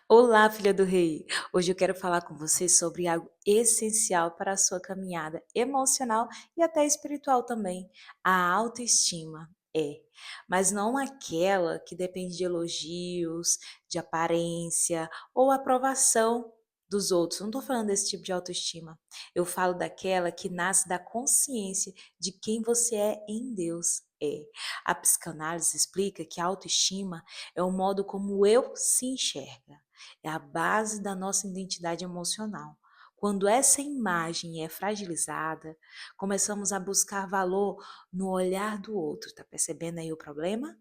Olá, filha do rei! Hoje eu quero falar com você sobre algo essencial para a sua caminhada emocional e até espiritual também, a autoestima. Mas não aquela que depende de elogios, de aparência ou aprovação dos outros. Não estou falando desse tipo de autoestima. Eu falo daquela que nasce da consciência de quem você é em Deus. A psicanálise explica que a autoestima é o modo como eu se enxerga. É a base da nossa identidade emocional. Quando essa imagem é fragilizada, começamos a buscar valor no olhar do outro. Tá percebendo aí o problema?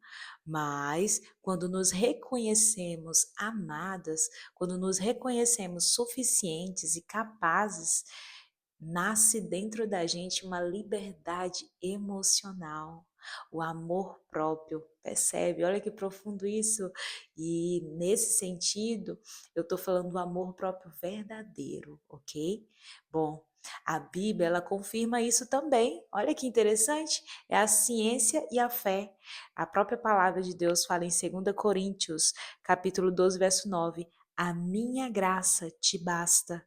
Mas quando nos reconhecemos amadas, quando nos reconhecemos suficientes e capazes, nasce dentro da gente uma liberdade emocional, o amor próprio, percebe? Olha que profundo isso. E nesse sentido, eu estou falando do amor próprio verdadeiro, ok? Bom, a Bíblia, ela confirma isso também. Olha que interessante, é a ciência e a fé. A própria palavra de Deus fala em 2 Coríntios, capítulo 12, verso 9, a minha graça te basta.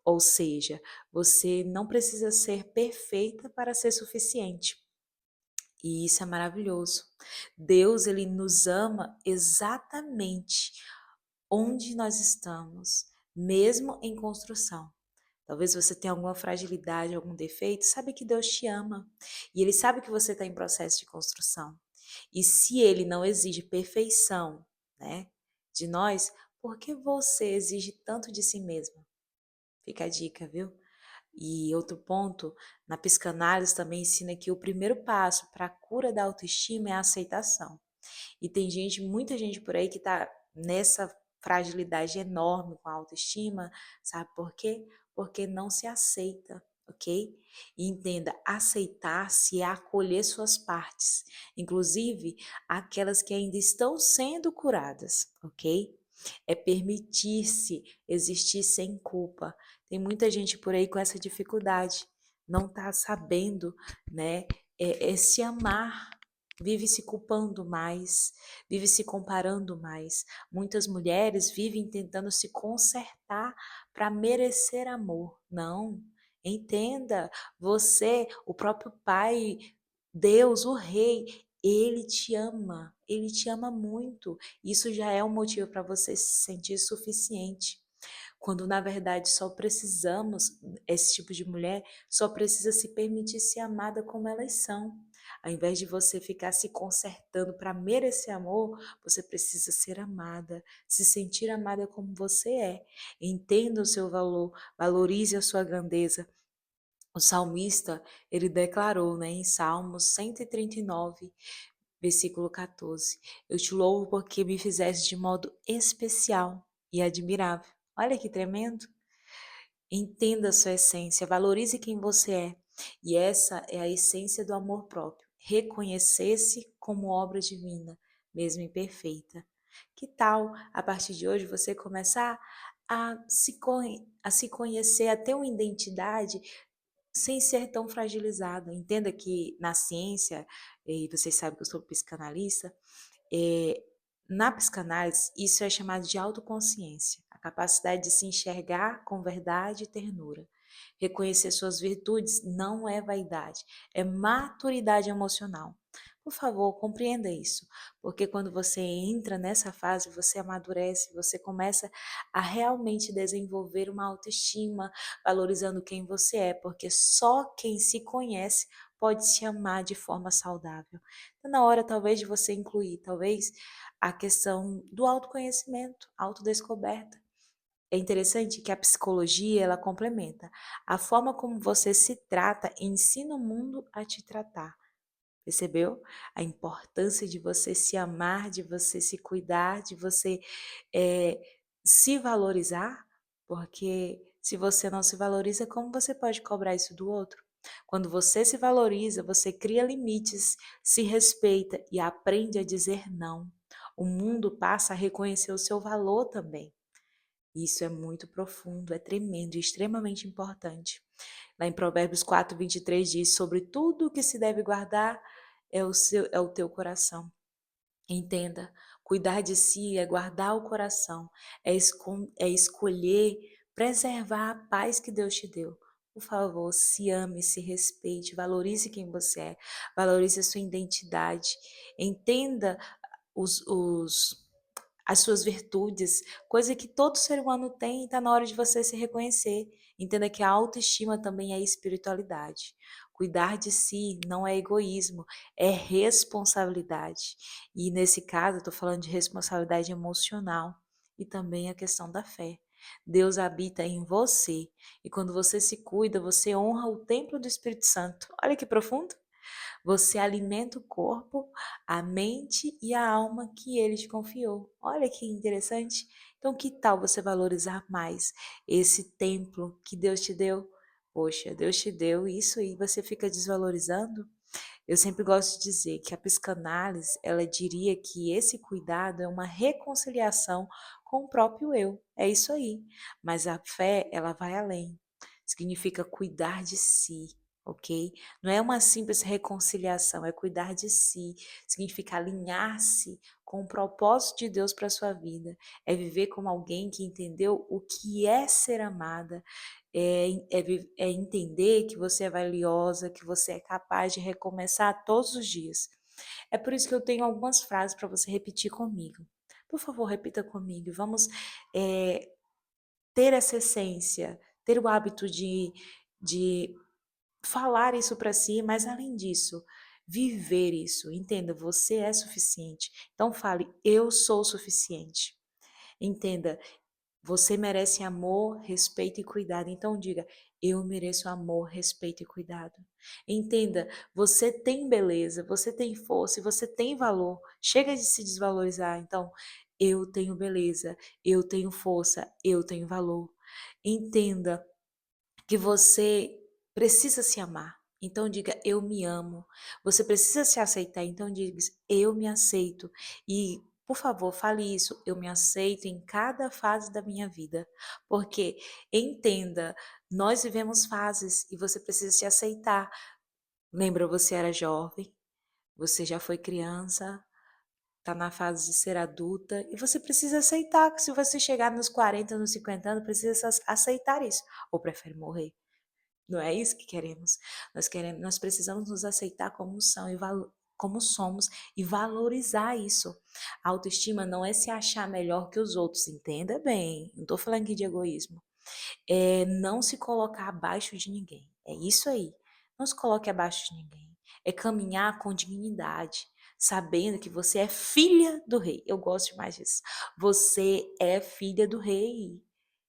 Ou seja, você não precisa ser perfeita para ser suficiente. E isso é maravilhoso. Deus, ele nos ama exatamente onde nós estamos, mesmo em construção. Talvez você tenha alguma fragilidade, algum defeito, sabe que Deus te ama. E ele sabe que você está em processo de construção. E se ele não exige perfeição, né, de nós, por que você exige tanto de si mesma? Fica a dica, viu? E outro ponto, na psicanálise também ensina que o primeiro passo para a cura da autoestima é a aceitação. E tem gente, muita gente por aí que está nessa fragilidade enorme com a autoestima, sabe por quê? Porque não se aceita, ok? E entenda, aceitar-se é acolher suas partes, inclusive aquelas que ainda estão sendo curadas, ok? É permitir-se existir sem culpa. Tem muita gente por aí com essa dificuldade, não está sabendo, né, se amar, vive se culpando mais, vive se comparando mais. Muitas mulheres vivem tentando se consertar para merecer amor. Não, entenda, você, o próprio Pai, Deus, o Rei, ele te ama muito. Isso já é um motivo para você se sentir suficiente. Quando na verdade só precisamos, esse tipo de mulher só precisa se permitir ser amada como elas são. Ao invés de você ficar se consertando para merecer amor, você precisa ser amada, se sentir amada como você é. Entenda o seu valor, valorize a sua grandeza. O salmista, ele declarou, né, em Salmos 139, versículo 14: eu te louvo porque me fizeste de modo especial e admirável. Olha que tremendo. Entenda a sua essência, valorize quem você é. E essa é a essência do amor próprio. Reconhecer-se como obra divina, mesmo imperfeita. Que tal, a partir de hoje, você começar a se conhecer, a ter uma identidade sem ser tão fragilizado? Entenda que na ciência, e vocês sabem que eu sou psicanalista, é, na psicanálise, isso é chamado de autoconsciência, a capacidade de se enxergar com verdade e ternura. Reconhecer suas virtudes não é vaidade, é maturidade emocional. Por favor, compreenda isso, porque quando você entra nessa fase, você amadurece, você começa a realmente desenvolver uma autoestima, valorizando quem você é, porque só quem se conhece pode se amar de forma saudável. Está na hora, talvez, de você incluir, talvez, a questão do autoconhecimento, autodescoberta. É interessante que a psicologia, ela complementa. A forma como você se trata ensina o mundo a te tratar. Percebeu? A importância de você se amar, de você se cuidar, de você eh, se valorizar, porque se você não se valoriza, como você pode cobrar isso do outro? Quando você se valoriza, você cria limites, se respeita e aprende a dizer não. O mundo passa a reconhecer o seu valor também. Isso é muito profundo, é tremendo e extremamente importante. Lá em Provérbios 4, 23 diz: sobre tudo o que se deve guardar é o teu coração. Entenda, Cuidar de si é guardar o coração, é escolher preservar a paz que Deus te deu. Por favor, se ame, se respeite, valorize quem você é, valorize a sua identidade, entenda os as suas virtudes, coisa que todo ser humano tem, e está na hora de você se reconhecer. Entenda que a autoestima também é espiritualidade. Cuidar de si não é egoísmo, é responsabilidade. E nesse caso, eu estou falando de responsabilidade emocional e também a questão da fé. Deus habita em você e quando você se cuida, você honra o templo do Espírito Santo. Olha que profundo! Você alimenta o corpo, a mente e a alma que ele te confiou. Olha que interessante. Então, que tal você valorizar mais esse templo que Deus te deu? Poxa, Deus te deu isso e você fica desvalorizando? Eu sempre gosto de dizer que a psicanálise, ela diria que esse cuidado é uma reconciliação com o próprio eu. É isso aí. Mas a fé, ela vai além. Significa cuidar de si, ok? Não é uma simples reconciliação, é cuidar de si. Significa alinhar-se com o propósito de Deus para sua vida. É viver como alguém que entendeu o que é ser amada, é entender que você é valiosa, que você é capaz de recomeçar todos os dias. É por isso que eu tenho algumas frases para você repetir comigo. Por favor, repita comigo. Vamos eh, ter essa essência, ter o hábito de falar isso para si, mas além disso, viver isso. Entenda, você é suficiente. Então fale, eu sou suficiente. Entenda, você merece amor, respeito e cuidado. Então diga: eu mereço amor, respeito e cuidado. Entenda, você tem beleza, você tem força e você tem valor. Chega de se desvalorizar. Então, eu tenho beleza, eu tenho força, eu tenho valor. Entenda que você precisa se amar. Então diga, eu me amo. Você precisa se aceitar. Então diga, eu me aceito. E, por favor, fale isso. Eu me aceito em cada fase da minha vida. Porque, entenda, nós vivemos fases e você precisa se aceitar. Lembra, você era jovem, você já foi criança, está na fase de ser adulta. E você precisa aceitar que se você chegar nos 40, nos 50 anos, precisa aceitar isso. Ou prefere morrer? Não é isso que queremos. Nós precisamos nos aceitar como são e como somos e valorizar isso. A autoestima não é se achar melhor que os outros, entenda bem. Não estou falando aqui de egoísmo. É não se colocar abaixo de ninguém. É isso aí. Não se coloque abaixo de ninguém. É caminhar com dignidade, sabendo que você é filha do rei. Eu gosto demais disso. Você é filha do rei.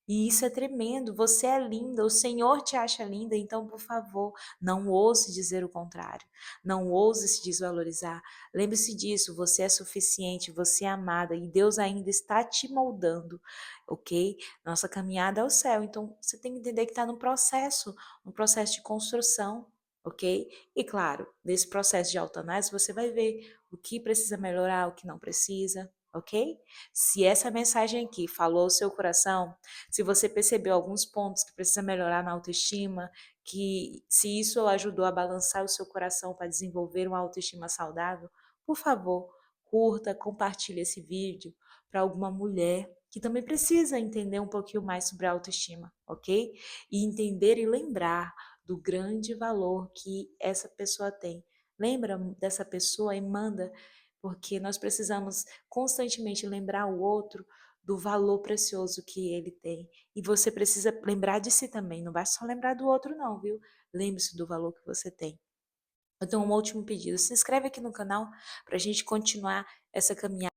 E isso é tremendo. Você é linda, o Senhor te acha linda, então, por favor, não ouse dizer o contrário. Não ouse se desvalorizar. Lembre-se disso, você é suficiente, você é amada e Deus ainda está te moldando, ok? Nossa caminhada é o céu, então você tem que entender que está um processo de construção, ok? E claro, nesse processo de autoanálise você vai ver o que precisa melhorar, o que não precisa, ok? Se essa mensagem aqui falou ao seu coração, se você percebeu alguns pontos que precisa melhorar na autoestima, que se isso ajudou a balançar o seu coração para desenvolver uma autoestima saudável, por favor, curta, compartilhe esse vídeo para alguma mulher que também precisa entender um pouquinho mais sobre a autoestima, ok? E entender e lembrar do grande valor que essa pessoa tem. Lembra dessa pessoa e manda, porque nós precisamos constantemente lembrar o outro do valor precioso que ele tem. E você precisa lembrar de si também, não basta só lembrar do outro não, viu? Lembre-se do valor que você tem. Eu tenho um último pedido, se inscreve aqui no canal para a gente continuar essa caminhada.